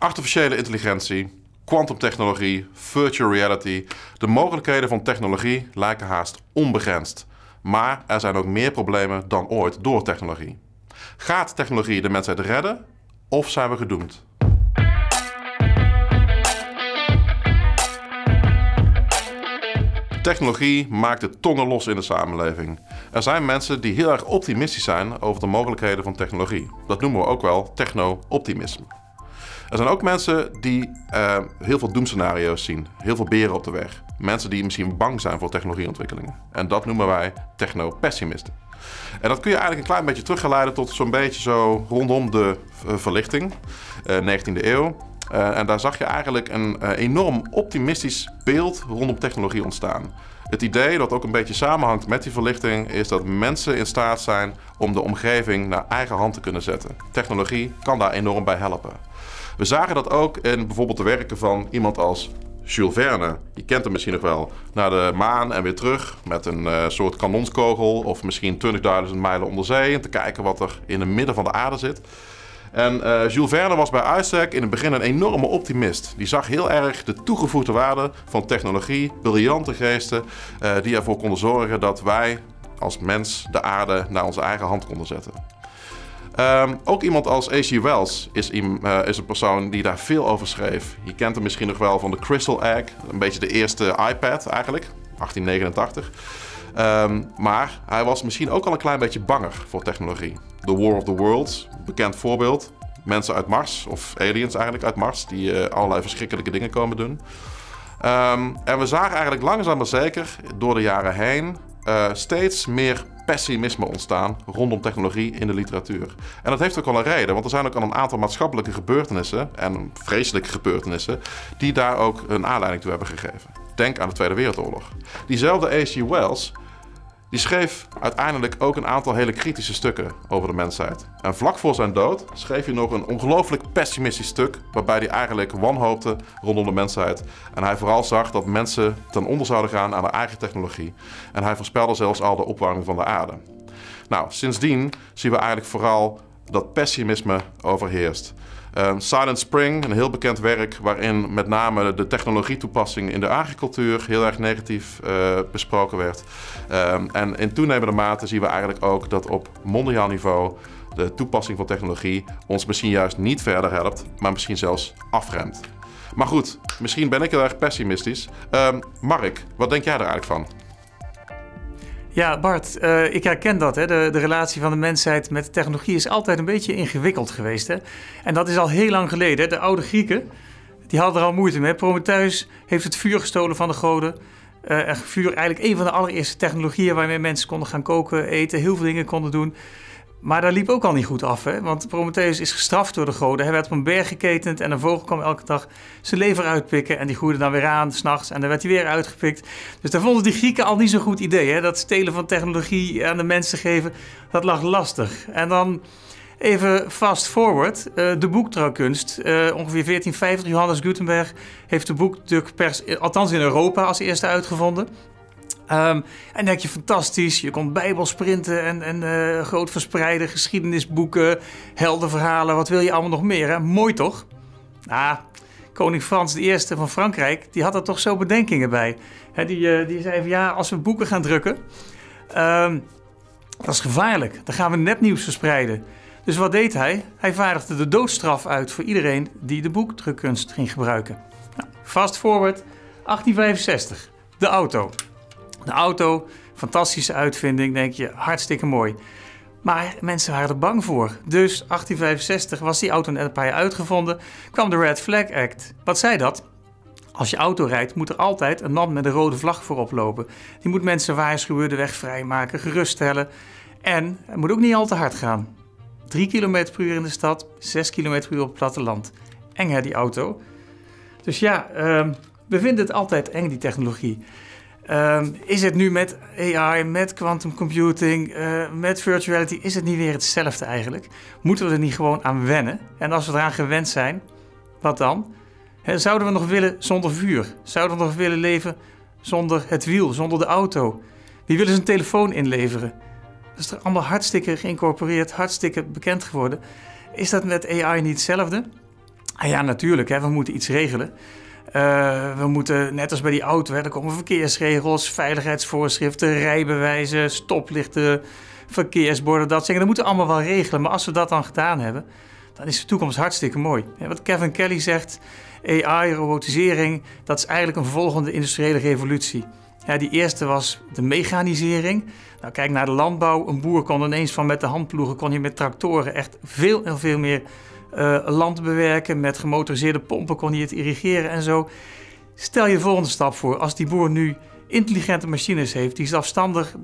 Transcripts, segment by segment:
Artificiële intelligentie, quantumtechnologie, virtual reality. De mogelijkheden van technologie lijken haast onbegrensd. Maar er zijn ook meer problemen dan ooit door technologie. Gaat technologie de mensheid redden of zijn we gedoemd? Technologie maakt de tongen los in de samenleving. Er zijn mensen die heel erg optimistisch zijn over de mogelijkheden van technologie. Dat noemen we ook wel techno-optimisme. Er zijn ook mensen die heel veel doemscenario's zien, heel veel beren op de weg. Mensen die misschien bang zijn voor technologieontwikkelingen. En dat noemen wij techno-pessimisten. En dat kun je eigenlijk een klein beetje teruggeleiden tot zo'n beetje zo rondom de verlichting, 19e eeuw. En daar zag je eigenlijk een enorm optimistisch beeld rondom technologie ontstaan. Het idee dat ook een beetje samenhangt met die verlichting is dat mensen in staat zijn om de omgeving naar eigen hand te kunnen zetten. Technologie kan daar enorm bij helpen. We zagen dat ook in bijvoorbeeld de werken van iemand als Jules Verne. Je kent hem misschien nog wel. Naar de maan en weer terug met een soort kanonskogel of misschien 20.000 mijlen onder zee. Om te kijken wat er in het midden van de aarde zit. En Jules Verne was bij uitstek in het begin een enorme optimist. Die zag heel erg de toegevoegde waarde van technologie, briljante geesten die ervoor konden zorgen dat wij als mens de aarde naar onze eigen hand konden zetten. Ook iemand als H.G. Wells is een persoon die daar veel over schreef. Je kent hem misschien nog wel van de Crystal Egg, een beetje de eerste iPad eigenlijk, 1889. Maar hij was misschien ook al een klein beetje banger voor technologie. The War of the Worlds, bekend voorbeeld. Mensen uit Mars, of aliens eigenlijk uit Mars, die allerlei verschrikkelijke dingen komen doen. En we zagen eigenlijk langzaam maar zeker door de jaren heen steeds meer pessimisme ontstaan rondom technologie in de literatuur. En dat heeft ook wel een reden, want er zijn ook al een aantal maatschappelijke gebeurtenissen en vreselijke gebeurtenissen die daar ook een aanleiding toe hebben gegeven. Denk aan de Tweede Wereldoorlog. Diezelfde H.G. Wells die schreef uiteindelijk ook een aantal hele kritische stukken over de mensheid. En vlak voor zijn dood schreef hij nog een ongelooflijk pessimistisch stuk waarbij hij eigenlijk wanhoopte rondom de mensheid. En hij vooral zag dat mensen ten onder zouden gaan aan de eigen technologie. En hij voorspelde zelfs al de opwarming van de aarde. Nou, sindsdien zien we eigenlijk vooral dat pessimisme overheerst. Silent Spring, een heel bekend werk waarin met name de technologietoepassing in de agricultuur heel erg negatief besproken werd. En in toenemende mate zien we eigenlijk ook dat op mondiaal niveau de toepassing van technologie ons misschien juist niet verder helpt, maar misschien zelfs afremt. Maar goed, misschien ben ik heel erg pessimistisch. Mark, wat denk jij er eigenlijk van? Ja, Bart, ik herken dat. Hè. De relatie van de mensheid met technologie is altijd een beetje ingewikkeld geweest. Hè. En dat is al heel lang geleden. Hè. De oude Grieken die hadden er al moeite mee. Prometheus heeft het vuur gestolen van de goden. Vuur eigenlijk een van de allereerste technologieën waarmee mensen konden gaan koken, eten, heel veel dingen konden doen. Maar dat liep ook al niet goed af, hè? Want Prometheus is gestraft door de goden. Hij werd op een berg geketend en een vogel kwam elke dag zijn lever uitpikken. En die groeide dan weer aan, 's nachts, en dan werd hij weer uitgepikt. Dus daar vonden die Grieken al niet zo'n goed idee, hè? Dat stelen van technologie aan de mensen geven, dat lag lastig. En dan even fast forward, de boekdrukkunst. Ongeveer 1450, Johannes Gutenberg heeft de boekdrukpers, althans in Europa, als eerste uitgevonden. En dan denk je, fantastisch, je kon bijbels printen en groot verspreiden, geschiedenisboeken, heldenverhalen, wat wil je allemaal nog meer, hè? Mooi toch? Koning Frans I van Frankrijk, die had er toch zo bedenkingen bij. Die zei van, ja, als we boeken gaan drukken, dat is gevaarlijk, dan gaan we nepnieuws verspreiden. Dus wat deed hij? Hij vaardigde de doodstraf uit voor iedereen die de boekdrukkunst ging gebruiken. Fast forward, 1865, de auto. De auto, fantastische uitvinding, denk je, hartstikke mooi. Maar mensen waren er bang voor. Dus 1865 was die auto net een paar jaar uitgevonden, kwam de Red Flag Act. Wat zei dat? Als je auto rijdt, moet er altijd een man met een rode vlag voorop lopen. Die moet mensen waarschuwen, de weg vrijmaken, geruststellen. En het moet ook niet al te hard gaan. 3 km per uur in de stad, 6 km per uur op het platteland. Eng hè, die auto. Dus ja, we vinden het altijd eng, die technologie. Is het nu met AI, met quantum computing, met virtual reality, is het niet weer hetzelfde eigenlijk? Moeten we er niet gewoon aan wennen? En als we eraan gewend zijn, wat dan? Zouden we nog willen zonder vuur? Zouden we nog willen leven zonder het wiel, zonder de auto? Wie wil zijn telefoon inleveren? Dat is er allemaal hartstikke geïncorporeerd, hartstikke bekend geworden. Is dat met AI niet hetzelfde? Ja, natuurlijk. Hè, we moeten iets regelen. We moeten, net als bij die auto, er komen verkeersregels, veiligheidsvoorschriften, rijbewijzen, stoplichten, verkeersborden, dat zeggen. Dat moeten we allemaal wel regelen. Maar als we dat dan gedaan hebben, dan is de toekomst hartstikke mooi. Wat Kevin Kelly zegt, AI, robotisering, dat is eigenlijk een volgende industriële revolutie. Ja, die eerste was de mechanisering. Nou, kijk naar de landbouw. Een boer kon ineens van met de handploegen, kon je met tractoren echt veel meer land bewerken. Met gemotoriseerde pompen kon hij het irrigeren en zo. Stel je de volgende stap voor. Als die boer nu intelligente machines heeft die zelfstandig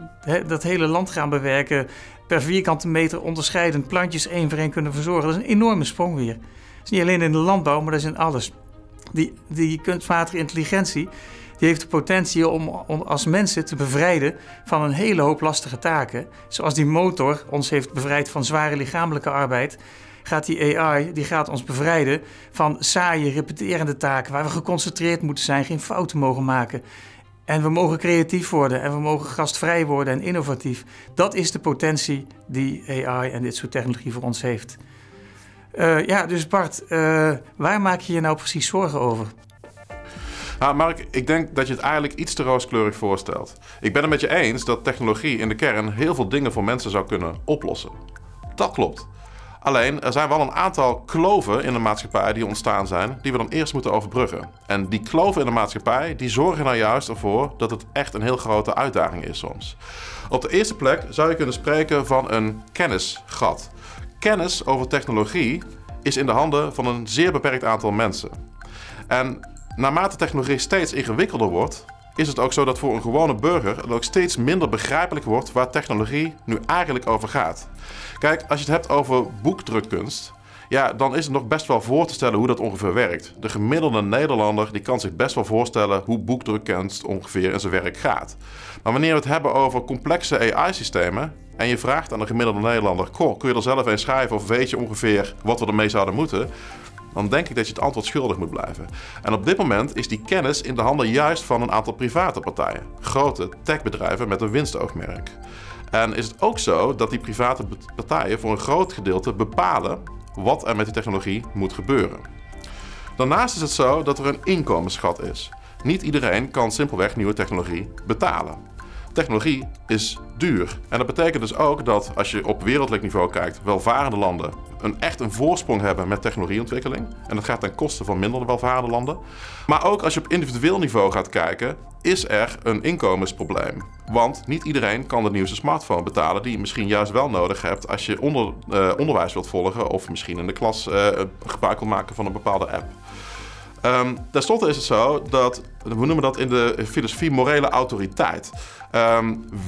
dat hele land gaan bewerken, per vierkante meter onderscheidend plantjes één voor één kunnen verzorgen. Dat is een enorme sprong weer. Dat is niet alleen in de landbouw, maar dat is in alles. Die kunstmatige intelligentie die heeft de potentie om als mensen te bevrijden van een hele hoop lastige taken. Zoals die motor ons heeft bevrijd van zware lichamelijke arbeid, gaat die AI gaat ons bevrijden van saaie, repeterende taken waar we geconcentreerd moeten zijn, geen fouten mogen maken. En we mogen creatief worden en we mogen gastvrij worden en innovatief. Dat is de potentie die AI en dit soort technologie voor ons heeft. Dus Bart, waar maak je je nou precies zorgen over? Nou, Mark, ik denk dat je het eigenlijk iets te rooskleurig voorstelt. Ik ben het met je eens dat technologie in de kern heel veel dingen voor mensen zou kunnen oplossen. Dat klopt. Alleen, er zijn wel een aantal kloven in de maatschappij die ontstaan zijn, die we dan eerst moeten overbruggen. En die kloven in de maatschappij, die zorgen nou juist ervoor dat het echt een heel grote uitdaging is soms. Op de eerste plek zou je kunnen spreken van een kennisgat. Kennis over technologie is in de handen van een zeer beperkt aantal mensen. En naarmate technologie steeds ingewikkelder wordt, is het ook zo dat voor een gewone burger het ook steeds minder begrijpelijk wordt waar technologie nu eigenlijk over gaat. Kijk, als je het hebt over boekdrukkunst, ja, dan is het nog best wel voor te stellen hoe dat ongeveer werkt. De gemiddelde Nederlander die kan zich best wel voorstellen hoe boekdrukkunst ongeveer in zijn werk gaat. Maar wanneer we het hebben over complexe AI-systemen en je vraagt aan de gemiddelde Nederlander, kun je er zelf een schrijven of weet je ongeveer wat we ermee zouden moeten? Dan denk ik dat je het antwoord schuldig moet blijven. En op dit moment is die kennis in de handen juist van een aantal private partijen. Grote techbedrijven met een winstoogmerk. En is het ook zo dat die private partijen voor een groot gedeelte bepalen wat er met die technologie moet gebeuren. Daarnaast is het zo dat er een inkomensgat is. Niet iedereen kan simpelweg nieuwe technologie betalen. Technologie is duur. En dat betekent dus ook dat als je op wereldlijk niveau kijkt, welvarende landen echt een voorsprong hebben met technologieontwikkeling. En dat gaat ten koste van minder welvarende landen. Maar ook als je op individueel niveau gaat kijken, is er een inkomensprobleem. Want niet iedereen kan de nieuwste smartphone betalen die je misschien juist wel nodig hebt als je onderwijs wilt volgen of misschien in de klas gebruik wilt maken van een bepaalde app. Ten slotte is het zo dat, we noemen dat in de filosofie morele autoriteit.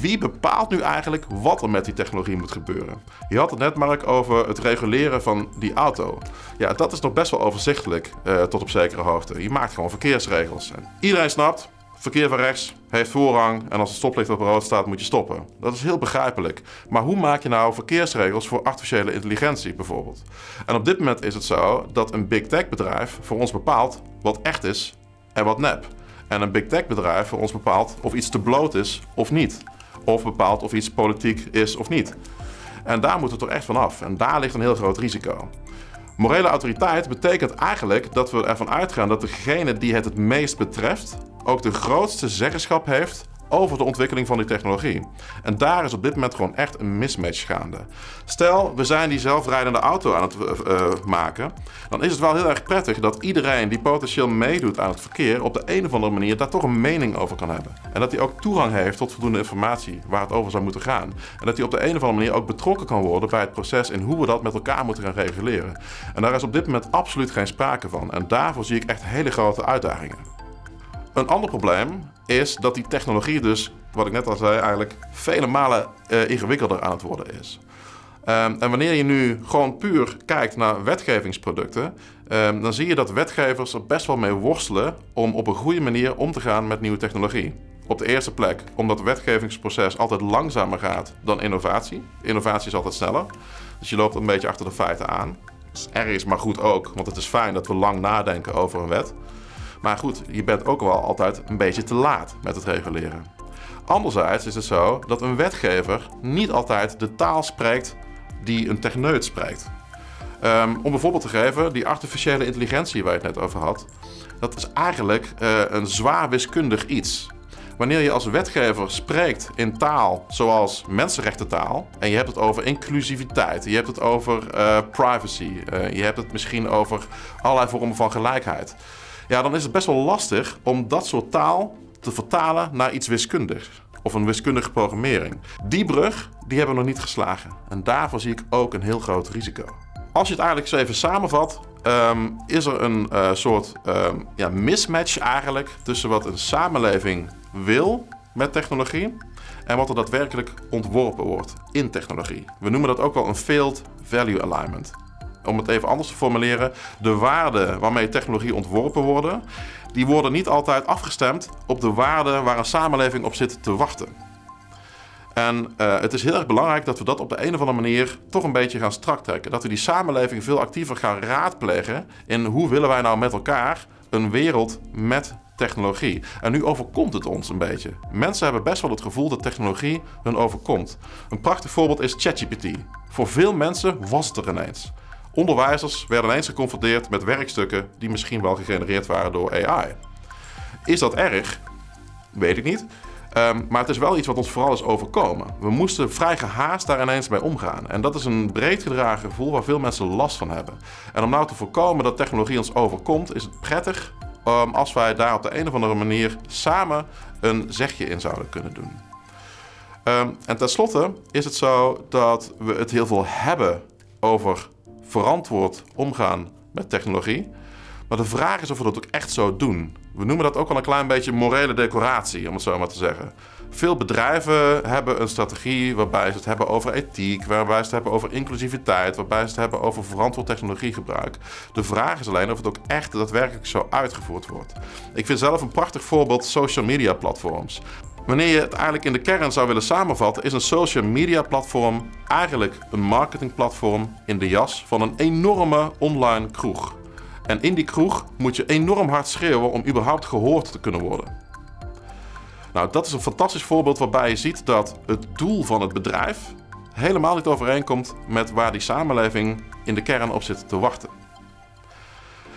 Wie bepaalt nu eigenlijk wat er met die technologie moet gebeuren? Je had het net, Mark, over het reguleren van die auto. Ja, dat is nog best wel overzichtelijk tot op zekere hoogte. Je maakt gewoon verkeersregels. En iedereen snapt, verkeer van rechts heeft voorrang en als het stoplicht op rood staat moet je stoppen. Dat is heel begrijpelijk. Maar hoe maak je nou verkeersregels voor artificiële intelligentie bijvoorbeeld? En op dit moment is het zo dat een big tech bedrijf voor ons bepaalt wat echt is en wat nep. En een big tech bedrijf voor ons bepaalt of iets te bloot is of niet. Of bepaalt of iets politiek is of niet. En daar moeten we toch echt van af. En daar ligt een heel groot risico. Morele autoriteit betekent eigenlijk dat we ervan uitgaan dat degene die het meest betreft ook de grootste zeggenschap heeft over de ontwikkeling van die technologie. En daar is op dit moment gewoon echt een mismatch gaande. Stel, we zijn die zelfrijdende auto aan het maken, dan is het wel heel erg prettig dat iedereen die potentieel meedoet aan het verkeer op de een of andere manier daar toch een mening over kan hebben. En dat hij ook toegang heeft tot voldoende informatie waar het over zou moeten gaan. En dat hij op de een of andere manier ook betrokken kan worden bij het proces in hoe we dat met elkaar moeten gaan reguleren. En daar is op dit moment absoluut geen sprake van. En daarvoor zie ik echt hele grote uitdagingen. Een ander probleem is dat die technologie dus, wat ik net al zei, eigenlijk vele malen ingewikkelder aan het worden is. En wanneer je nu gewoon puur kijkt naar wetgevingsproducten, dan zie je dat wetgevers er best wel mee worstelen om op een goede manier om te gaan met nieuwe technologie. Op de eerste plek omdat het wetgevingsproces altijd langzamer gaat dan innovatie. Innovatie is altijd sneller, dus je loopt een beetje achter de feiten aan. Dat is ergens maar goed ook, want het is fijn dat we lang nadenken over een wet. Maar goed, je bent ook wel altijd een beetje te laat met het reguleren. Anderzijds is het zo dat een wetgever niet altijd de taal spreekt die een techneut spreekt. Om een voorbeeld te geven, die artificiële intelligentie waar je het net over had, dat is eigenlijk een zwaar wiskundig iets. Wanneer je als wetgever spreekt in taal zoals mensenrechtentaal en je hebt het over inclusiviteit, je hebt het over privacy, je hebt het misschien over allerlei vormen van gelijkheid. Ja, dan is het best wel lastig om dat soort taal te vertalen naar iets wiskundigs. Of een wiskundige programmering. Die brug, die hebben we nog niet geslagen. En daarvoor zie ik ook een heel groot risico. Als je het eigenlijk eens even samenvat, is er een soort mismatch eigenlijk tussen wat een samenleving wil met technologie en wat er daadwerkelijk ontworpen wordt in technologie. We noemen dat ook wel een failed value alignment. Om het even anders te formuleren, de waarden waarmee technologie ontworpen worden, die worden niet altijd afgestemd op de waarden waar een samenleving op zit te wachten. En het is heel erg belangrijk dat we dat op de een of andere manier toch een beetje gaan strak trekken. Dat we die samenleving veel actiever gaan raadplegen in hoe willen wij nou met elkaar een wereld met technologie. En nu overkomt het ons een beetje. Mensen hebben best wel het gevoel dat technologie hun overkomt. Een prachtig voorbeeld is ChatGPT. Voor veel mensen was het er ineens. Onderwijzers werden ineens geconfronteerd met werkstukken die misschien wel gegenereerd waren door AI. Is dat erg? Weet ik niet. Maar het is wel iets wat ons vooral is overkomen. We moesten vrij gehaast daar ineens mee omgaan. En dat is een breed gedragen gevoel waar veel mensen last van hebben. En om nou te voorkomen dat technologie ons overkomt, is het prettig als wij daar op de een of andere manier samen een zegje in zouden kunnen doen. En tenslotte is het zo dat we het heel veel hebben over verantwoord omgaan met technologie. Maar de vraag is of we dat ook echt zo doen. We noemen dat ook wel een klein beetje morele decoratie, om het zo maar te zeggen. Veel bedrijven hebben een strategie waarbij ze het hebben over ethiek, waarbij ze het hebben over inclusiviteit, waarbij ze het hebben over verantwoord technologiegebruik. De vraag is alleen of het ook echt daadwerkelijk zo uitgevoerd wordt. Ik vind zelf een prachtig voorbeeld social media platforms. Wanneer je het eigenlijk in de kern zou willen samenvatten, is een social media platform eigenlijk een marketingplatform in de jas van een enorme online kroeg. En in die kroeg moet je enorm hard schreeuwen om überhaupt gehoord te kunnen worden. Nou, dat is een fantastisch voorbeeld waarbij je ziet dat het doel van het bedrijf helemaal niet overeenkomt met waar die samenleving in de kern op zit te wachten.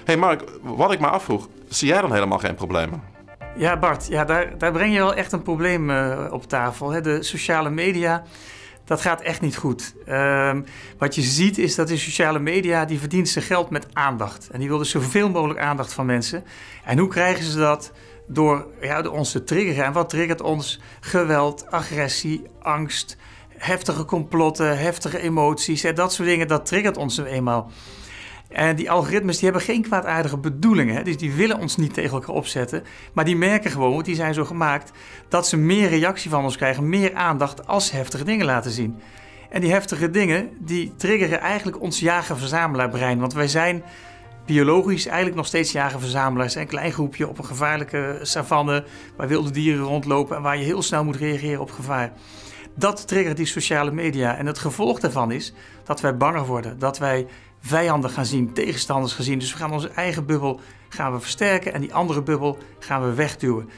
Hey Mark, wat ik me afvroeg, zie jij dan helemaal geen problemen? Ja, Bart, daar breng je wel echt een probleem op tafel. Hè? De sociale media, dat gaat echt niet goed. Wat je ziet is dat de sociale media, die verdient zijn geld met aandacht. En die wil dus zoveel mogelijk aandacht van mensen. En hoe krijgen ze dat? Door ons te triggeren. En wat triggert ons? Geweld, agressie, angst, heftige complotten, heftige emoties. Dat soort dingen, dat triggert ons nu eenmaal. En die algoritmes die hebben geen kwaadaardige bedoelingen. Hè? Dus die willen ons niet tegen elkaar opzetten. Maar die merken gewoon, want die zijn zo gemaakt, dat ze meer reactie van ons krijgen, meer aandacht als ze heftige dingen laten zien. En die heftige dingen, die triggeren eigenlijk ons jager-verzamelaar brein. Want wij zijn biologisch eigenlijk nog steeds jager-verzamelaars. Een klein groepje op een gevaarlijke savanne, waar wilde dieren rondlopen en waar je heel snel moet reageren op gevaar. Dat triggert die sociale media. En het gevolg daarvan is dat wij banger worden, dat wij vijanden gaan zien, tegenstanders gaan zien. Dus we gaan onze eigen bubbel versterken en die andere bubbel gaan we wegduwen.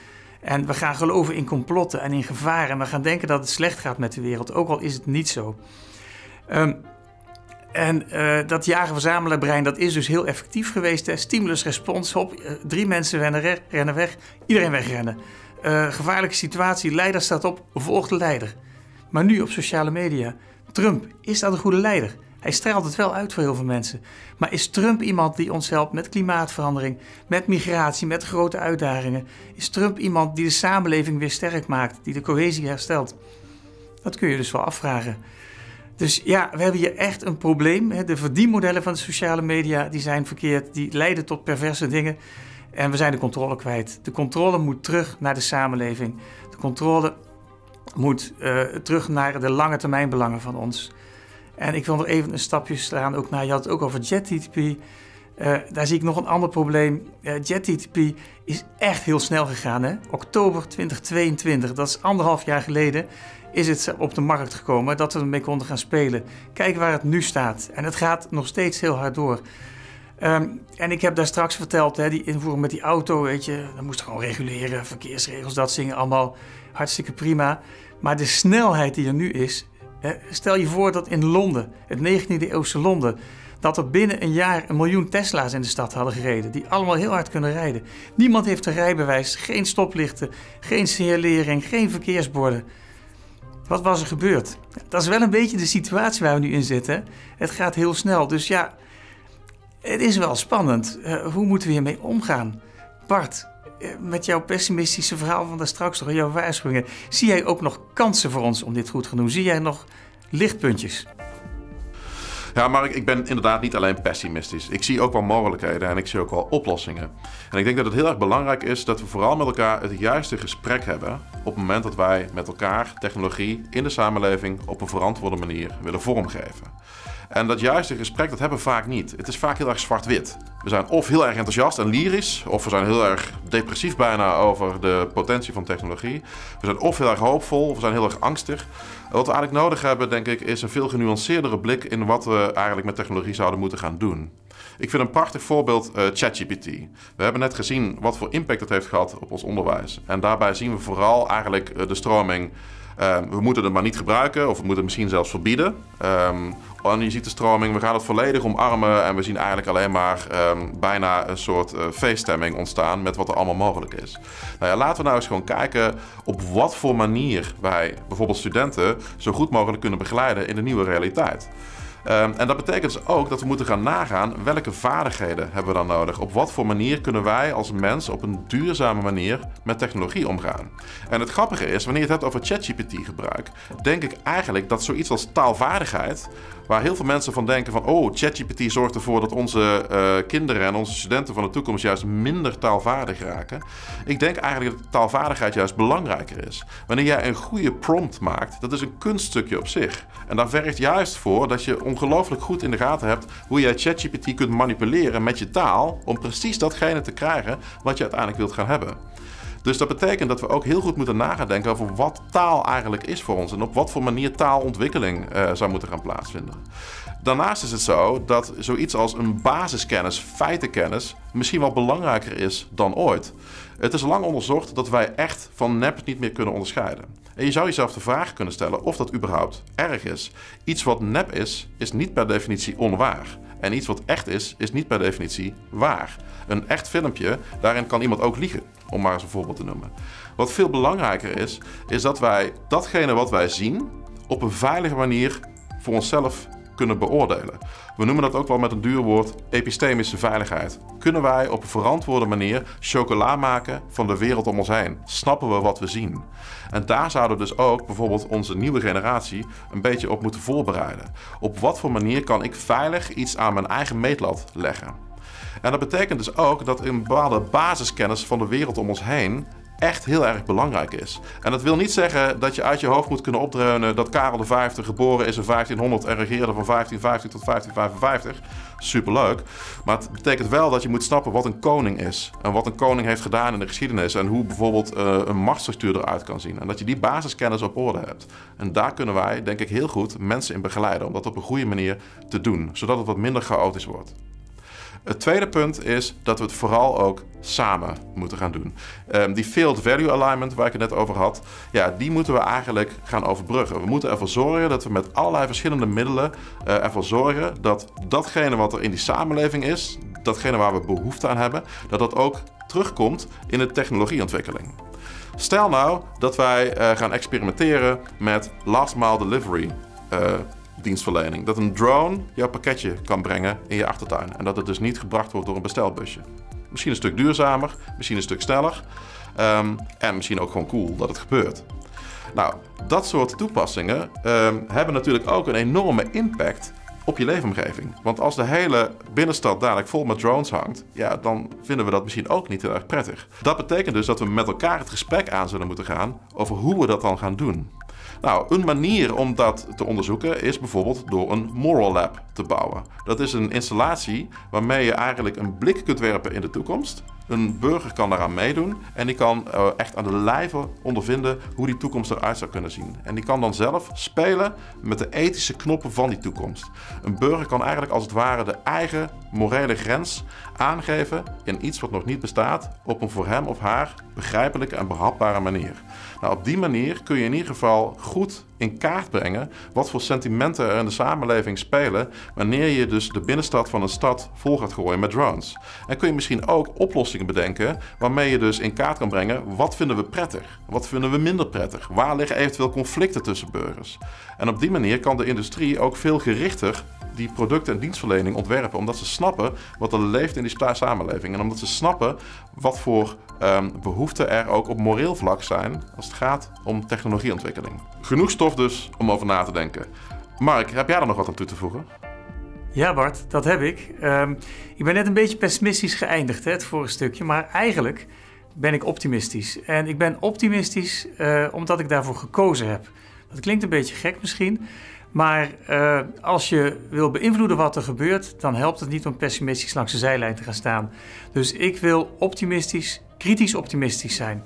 En we gaan geloven in complotten en in gevaren. En we gaan denken dat het slecht gaat met de wereld, ook al is het niet zo. Dat jager-verzamelaar-brein, dat is dus heel effectief geweest. Stimulus-respons, hop, 3 mensen rennen weg, iedereen wegrennen. Gevaarlijke situatie, leider staat op, volgt de leider. Maar nu op sociale media, Trump, is dat een goede leider? Hij straalt het wel uit voor heel veel mensen. Maar is Trump iemand die ons helpt met klimaatverandering, met migratie, met grote uitdagingen? Is Trump iemand die de samenleving weer sterk maakt, die de cohesie herstelt? Dat kun je dus wel afvragen. Dus ja, we hebben hier echt een probleem. De verdienmodellen van de sociale media die zijn verkeerd, die leiden tot perverse dingen. En we zijn de controle kwijt. De controle moet terug naar de samenleving. De controle moet terug naar de lange termijn belangen van ons. En ik wil nog even een stapje slaan ook naar, je had het ook over JetTTP. Daar zie ik nog een ander probleem. JetTTP is echt heel snel gegaan. Hè? Oktober 2022, dat is 1,5 jaar geleden, is het op de markt gekomen dat we ermee konden gaan spelen. Kijk waar het nu staat. En het gaat nog steeds heel hard door. En ik heb daar straks verteld, die invoering met die auto, weet je, dat moest gewoon reguleren, verkeersregels, dat zingen allemaal hartstikke prima. Maar de snelheid die er nu is, stel je voor dat in Londen, het 19e eeuwse Londen, dat er binnen een jaar 1 miljoen Tesla's in de stad hadden gereden. Die allemaal heel hard kunnen rijden. Niemand heeft een rijbewijs, geen stoplichten, geen signalering, geen verkeersborden. Wat was er gebeurd? Dat is wel een beetje de situatie waar we nu in zitten. Het gaat heel snel, dus ja, het is wel spannend. Hoe moeten we hiermee omgaan? Bart, met jouw pessimistische verhaal van daar straks nog, jouw waarschuwingen, zie jij ook nog kansen voor ons om dit goed te gaan doen? Zie jij nog lichtpuntjes? Ja, maar ik ben inderdaad niet alleen pessimistisch. Ik zie ook wel mogelijkheden en ik zie ook wel oplossingen. En ik denk dat het heel erg belangrijk is dat we vooral met elkaar het juiste gesprek hebben op het moment dat wij met elkaar technologie in de samenleving op een verantwoorde manier willen vormgeven. En dat juiste gesprek, dat hebben we vaak niet. Het is vaak heel erg zwart-wit. We zijn of heel erg enthousiast en lyrisch, of we zijn heel erg depressief bijna over de potentie van technologie. We zijn of heel erg hoopvol, of we zijn heel erg angstig. Wat we eigenlijk nodig hebben, denk ik, is een veel genuanceerdere blik in wat we eigenlijk met technologie zouden moeten gaan doen. Ik vind een prachtig voorbeeld ChatGPT. We hebben net gezien wat voor impact het heeft gehad op ons onderwijs. En daarbij zien we vooral eigenlijk de stroming. We moeten het maar niet gebruiken of we moeten het misschien zelfs verbieden. En je ziet de stroming, we gaan het volledig omarmen en we zien eigenlijk alleen maar bijna een soort feeststemming ontstaan met wat er allemaal mogelijk is. Nou ja, laten we nou eens gewoon kijken op wat voor manier wij bijvoorbeeld studenten zo goed mogelijk kunnen begeleiden in de nieuwe realiteit. En dat betekent dus ook dat we moeten gaan nagaan welke vaardigheden hebben we dan nodig. Op wat voor manier kunnen wij als mens op een duurzame manier met technologie omgaan. En het grappige is, wanneer je het hebt over ChatGPT gebruik, denk ik eigenlijk dat zoiets als taalvaardigheid, waar heel veel mensen van denken van oh, ChatGPT zorgt ervoor dat onze kinderen en onze studenten van de toekomst juist minder taalvaardig raken. Ik denk eigenlijk dat taalvaardigheid juist belangrijker is. Wanneer jij een goede prompt maakt, dat is een kunststukje op zich. En daar vergt juist voor dat je ongelooflijk goed in de gaten hebt hoe jij ChatGPT kunt manipuleren met je taal om precies datgene te krijgen wat je uiteindelijk wilt gaan hebben. Dus dat betekent dat we ook heel goed moeten nagaan denken over wat taal eigenlijk is voor ons en op wat voor manier taalontwikkeling zou moeten gaan plaatsvinden. Daarnaast is het zo dat zoiets als een basiskennis, feitenkennis, misschien wel belangrijker is dan ooit. Het is lang onderzocht dat wij echt van nep niet meer kunnen onderscheiden. En je zou jezelf de vraag kunnen stellen of dat überhaupt erg is. Iets wat nep is, is niet per definitie onwaar. En iets wat echt is, is niet per definitie waar. Een echt filmpje, daarin kan iemand ook liegen, om maar eens een voorbeeld te noemen. Wat veel belangrijker is, is dat wij datgene wat wij zien op een veilige manier voor onszelf kunnen beoordelen. We noemen dat ook wel met een duur woord epistemische veiligheid. Kunnen wij op een verantwoorde manier chocola maken van de wereld om ons heen? Snappen we wat we zien? En daar zouden we dus ook bijvoorbeeld onze nieuwe generatie een beetje op moeten voorbereiden. Op wat voor manier kan ik veilig iets aan mijn eigen meetlat leggen? En dat betekent dus ook dat een bepaalde basiskennis van de wereld om ons heen echt heel erg belangrijk is. En dat wil niet zeggen dat je uit je hoofd moet kunnen opdreunen dat Karel V geboren is in 1500 en regeerde van 1550 tot 1555. Superleuk. Maar het betekent wel dat je moet snappen wat een koning is. En wat een koning heeft gedaan in de geschiedenis. En hoe bijvoorbeeld een machtsstructuur eruit kan zien. En dat je die basiskennis op orde hebt. En daar kunnen wij, denk ik, heel goed mensen in begeleiden. Om dat op een goede manier te doen. Zodat het wat minder chaotisch wordt. Het tweede punt is dat we het vooral ook samen moeten gaan doen. Die field value alignment waar ik het net over had, ja, die moeten we eigenlijk gaan overbruggen. We moeten ervoor zorgen dat we met allerlei verschillende middelen ervoor zorgen dat datgene wat er in die samenleving is, datgene waar we behoefte aan hebben, dat dat ook terugkomt in de technologieontwikkeling. Stel nou dat wij gaan experimenteren met last mile delivery dienstverlening. Dat een drone jouw pakketje kan brengen in je achtertuin. En dat het dus niet gebracht wordt door een bestelbusje. Misschien een stuk duurzamer, misschien een stuk sneller. En misschien ook gewoon cool dat het gebeurt. Nou, dat soort toepassingen hebben natuurlijk ook een enorme impact op je leefomgeving. Want als de hele binnenstad dadelijk vol met drones hangt, ja, dan vinden we dat misschien ook niet heel erg prettig. Dat betekent dus dat we met elkaar het gesprek aan zullen moeten gaan over hoe we dat dan gaan doen. Nou, een manier om dat te onderzoeken is bijvoorbeeld door een Moral Lab te bouwen. Dat is een installatie waarmee je eigenlijk een blik kunt werpen in de toekomst. Een burger kan daaraan meedoen en die kan echt aan de lijve ondervinden hoe die toekomst eruit zou kunnen zien. En die kan dan zelf spelen met de ethische knoppen van die toekomst. Een burger kan eigenlijk als het ware de eigen morele grens aangeven in iets wat nog niet bestaat op een voor hem of haar begrijpelijke en behapbare manier. Nou, op die manier kun je in ieder geval goed in kaart brengen wat voor sentimenten er in de samenleving spelen wanneer je dus de binnenstad van een stad vol gaat gooien met drones. En kun je misschien ook oplossingen bedenken waarmee je dus in kaart kan brengen wat vinden we prettig, wat vinden we minder prettig, waar liggen eventueel conflicten tussen burgers. En op die manier kan de industrie ook veel gerichter die producten en dienstverlening ontwerpen, omdat ze snappen wat er leeft in die samenleving en omdat ze snappen wat voor behoeften er ook op moreel vlak zijn als het gaat om technologieontwikkeling. Genoeg stof dus om over na te denken. Mark, heb jij er nog wat aan toe te voegen? Ja Bart, dat heb ik. Ik ben net een beetje pessimistisch geëindigd, het vorige stukje, maar eigenlijk ben ik optimistisch. En ik ben optimistisch omdat ik daarvoor gekozen heb. Dat klinkt een beetje gek misschien, maar als je wil beïnvloeden wat er gebeurt, dan helpt het niet om pessimistisch langs de zijlijn te gaan staan. Dus ik wil optimistisch, kritisch optimistisch zijn.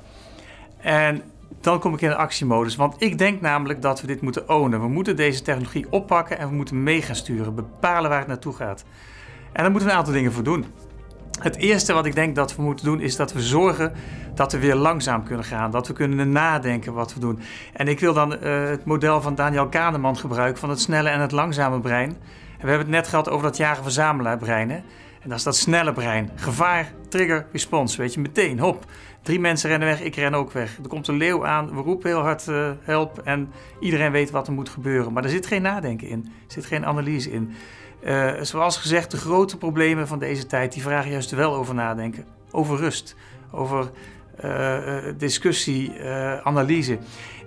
En dan kom ik in een actiemodus, want ik denk namelijk dat we dit moeten ownen. We moeten deze technologie oppakken en we moeten mee gaan sturen, bepalen waar het naartoe gaat. En daar moeten we een aantal dingen voor doen. Het eerste wat ik denk dat we moeten doen is dat we zorgen dat we weer langzaam kunnen gaan. Dat we kunnen nadenken wat we doen. En ik wil dan het model van Daniel Kahneman gebruiken van het snelle en het langzame brein. En we hebben het net gehad over dat jager-verzamelaar brein. Hè? En dat is dat snelle brein. Gevaar, trigger, respons. Weet je, meteen, hop. 3 mensen rennen weg, ik ren ook weg. Er komt een leeuw aan, we roepen heel hard help en iedereen weet wat er moet gebeuren. Maar er zit geen nadenken in, er zit geen analyse in. Zoals gezegd, de grote problemen van deze tijd, die vragen juist wel over nadenken. Over rust, over discussie, analyse.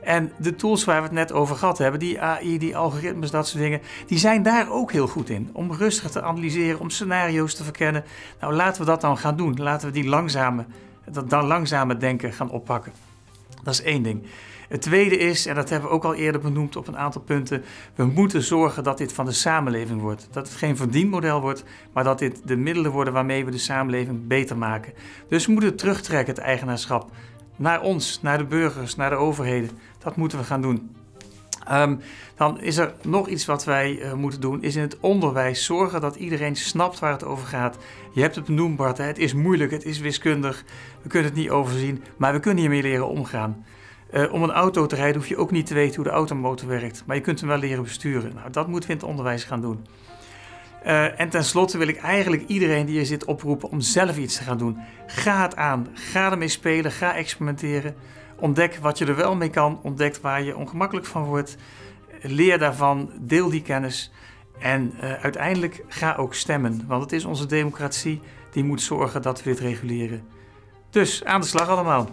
En de tools waar we het net over gehad hebben, die AI, die algoritmes, dat soort dingen, die zijn daar ook heel goed in. Om rustig te analyseren, om scenario's te verkennen. Nou, laten we dat dan gaan doen. Laten we dat langzame denken gaan oppakken. Dat is één ding. Het tweede is, en dat hebben we ook al eerder benoemd op een aantal punten, we moeten zorgen dat dit van de samenleving wordt. Dat het geen verdienmodel wordt, maar dat dit de middelen worden waarmee we de samenleving beter maken. Dus we moeten terugtrekken, het eigenaarschap, naar ons, naar de burgers, naar de overheden. Dat moeten we gaan doen. Dan is er nog iets wat wij moeten doen, is in het onderwijs zorgen dat iedereen snapt waar het over gaat. Je hebt het benoemd, Bart, hè? Het is moeilijk, het is wiskundig, we kunnen het niet overzien, maar we kunnen hiermee leren omgaan. Om een auto te rijden hoef je ook niet te weten hoe de automotor werkt, maar je kunt hem wel leren besturen. Nou, dat moeten we in het onderwijs gaan doen. En tenslotte wil ik eigenlijk iedereen die hier zit oproepen om zelf iets te gaan doen. Ga het aan, ga ermee spelen, ga experimenteren. Ontdek wat je er wel mee kan, ontdek waar je ongemakkelijk van wordt. Leer daarvan, deel die kennis en uiteindelijk ga ook stemmen. Want het is onze democratie die moet zorgen dat we dit reguleren. Dus aan de slag allemaal.